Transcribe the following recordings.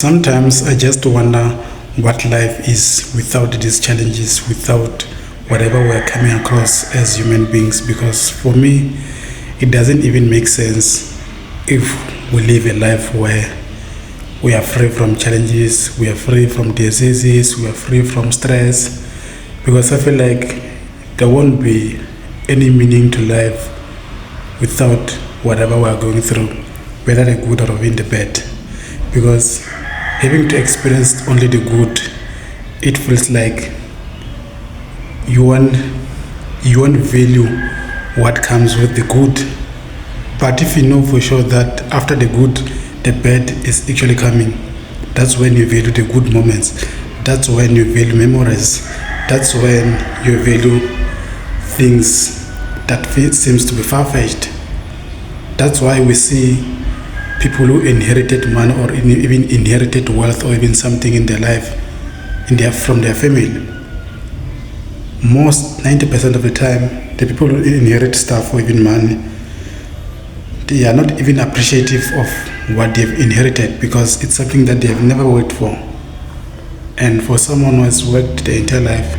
Sometimes I just wonder what life is without these challenges, without whatever we're coming across as human beings. Because for me, it doesn't even make sense if we live a life where we are free from challenges, we are free from diseases, we are free from stress. Because I feel like there won't be any meaning to life without whatever we are going through, whether the good or even the bad. Because having to experience only the good, it feels like you won't you won't value what comes with the good. But if you know for sure that after the good, the bad is actually coming, that's when you value the good moments. That's when you value memories. That's when you value things that seems to be far-fetched. That's why we see people who inherited money or even inherited wealth or even something in their life from their family. Most 90% of the time, the people who inherit stuff or even money, they are not even appreciative of what they've inherited because it's something that they have never worked for. And for someone who has worked their entire life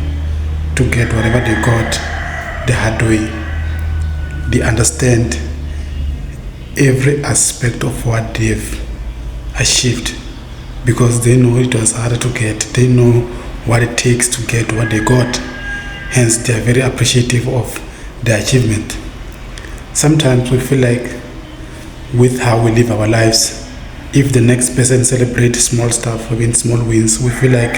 to get whatever they got the hard way, they understand every aspect of what they've achieved because they know it was hard to get. They know what it takes to get what they got. Hence, they are very appreciative of the achievement. Sometimes we feel like with how we live our lives, if the next person celebrates small stuff or even small wins, we feel like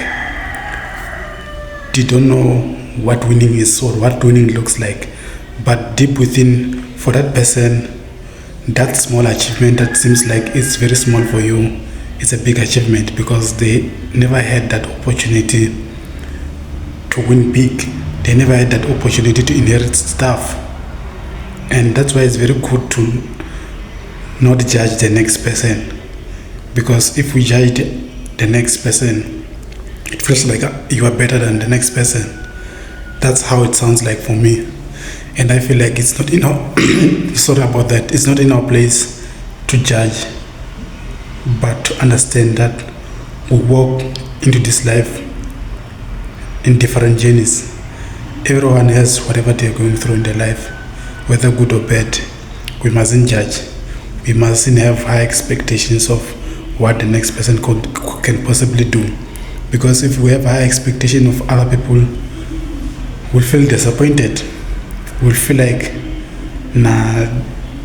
they don't know what winning is or what winning looks like. But deep within, for that person, that small achievement that seems like it's very small for you, it's a big achievement because they never had that opportunity to win big. They never had that opportunity to inherit stuff. And that's why it's very good to not judge the next person. Because if we judge the next person, it feels like you are better than the next person. That's how it sounds like for me. And I feel like it's not in our sorry about that. It's not in our place to judge, but to understand that we walk into this life in different journeys. Everyone has whatever they're going through in their life, whether good or bad. We mustn't judge. We mustn't have high expectations of what the next person can possibly do. Because if we have high expectation of other people, we'll feel disappointed. We'll feel like, nah,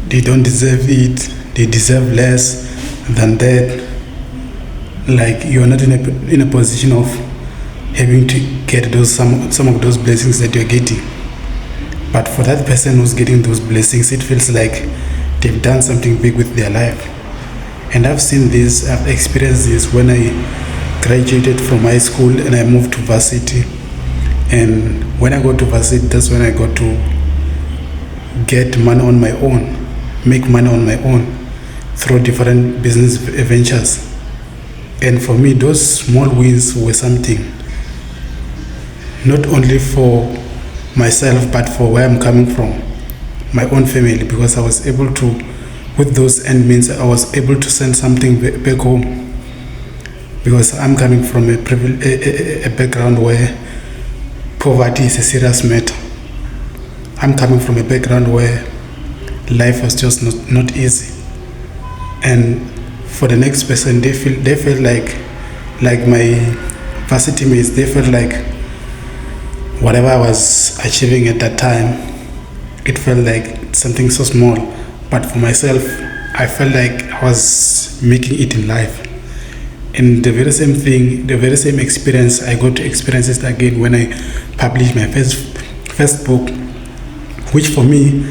they don't deserve it. They deserve less than that. Like you're not in a position of having to get some of those blessings that you're getting. But for that person who's getting those blessings, it feels like they've done something big with their life. And I've seen this, I've experienced this when I graduated from high school and I moved to varsity. And when I got to varsity, that's when I got to get money on my own, make money on my own through different business ventures. And for me, those small wins were something, not only for myself, but for where I'm coming from, my own family, because I was able to, with those end means, I was able to send something back home. Because I'm coming from a background where poverty is a serious matter. I'm coming from a background where life was just not easy. And for the next person, they feel like my varsity mates, they felt like whatever I was achieving at that time, it felt like something so small. But for myself, I felt like I was making it in life. And the very same thing, the very same experience, I got to experience it again when I published my first book, which for me,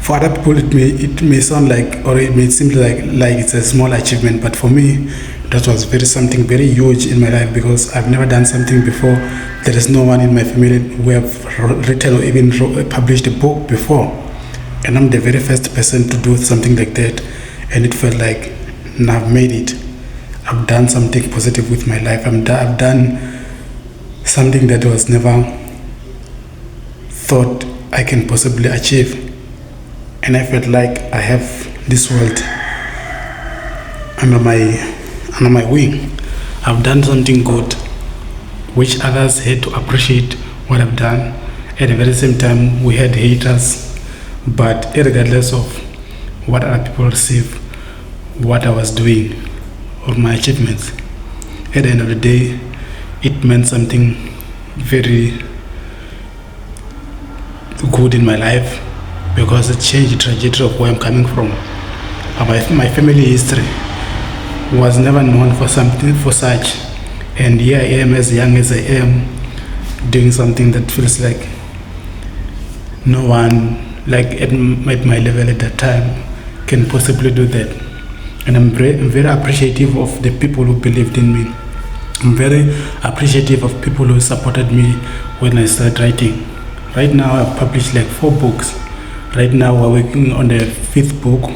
for other people, it may sound like, or it may seem like it's a small achievement, but for me, that was something very huge in my life because I've never done something before. There is no one in my family who have written or even published a book before, and I'm the very first person to do something like that, and it felt like, now I've made it. I've done something positive with my life. I've done something that was never thought I can possibly achieve. And I felt like I have this world under my wing. I've done something good, which others had to appreciate what I've done. At the very same time, we had haters, but regardless of what other people receive, what I was doing, or my achievements, at the end of the day, it meant something very good in my life because it changed the trajectory of where I'm coming from. My family history was never known for something for such, and here I am, as young as I am, doing something that feels like no one, like at my level at that time, can possibly do that. And I'm very appreciative of the people who believed in me. I'm very appreciative of people who supported me when I started writing. Right now I've published like 4 books. Right now we're working on the 5th book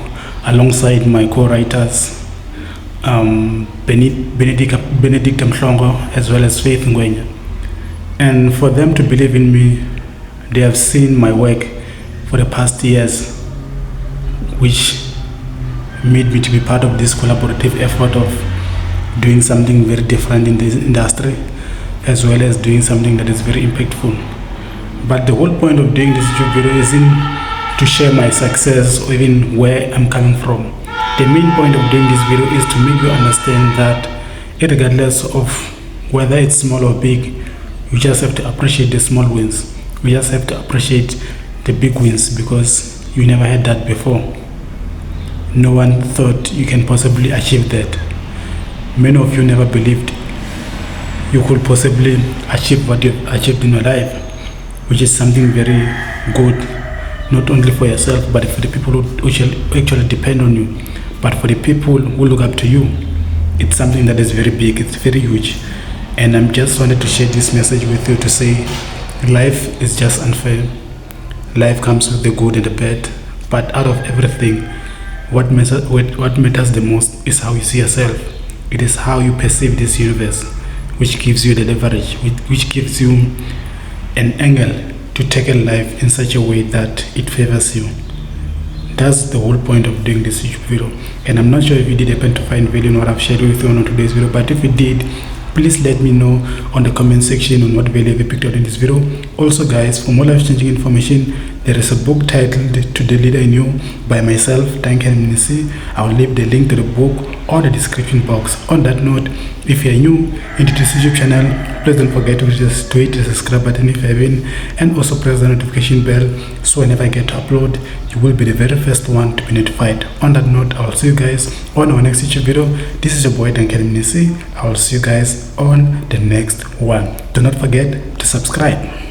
alongside my co-writers Benedict Mhlongo as well as Faith Ngwenya. And for them to believe in me, they have seen my work for the past years, which made me to be part of this collaborative effort of doing something very different in this industry, as well as doing something that is very impactful. But the whole point of doing this YouTube video isn't to share my success or even where I'm coming from. The main point of doing this video is to make you understand that regardless of whether it's small or big, you just have to appreciate the small wins. You just have to appreciate the big wins because you never had that before. No one thought you can possibly achieve that. Many of you never believed you could possibly achieve what you've achieved in your life, which is something very good, not only for yourself, but for the people who actually depend on you. But for the people who look up to you, it's something that is very big, it's very huge. And I'm just wanted to share this message with you to say, life is just unfair. Life comes with the good and the bad, but out of everything, what matters the most is how you see yourself. It is how you perceive this universe, which gives you the leverage, which gives you an angle to tackle life in such a way that it favors you. That's the whole point of doing this YouTube video. And I'm not sure if you did happen to find value in what I've shared with you on today's video, but if you did, please let me know on the comment section on what value you picked out in this video. Also guys, for more life-changing information, there is a book titled To the Leader in You by myself, Duncan Mnisi. I'll leave the link to the book on the description box. On that note, if you're new into this YouTube channel, please don't forget to hit the subscribe button if you haven't, and also press the notification bell so whenever I get to upload, you will be the very first one to be notified. On that note, I'll see you guys on our next YouTube video. This is your boy Duncan Mnisi. I'll see you guys on the next one. Do not forget to subscribe.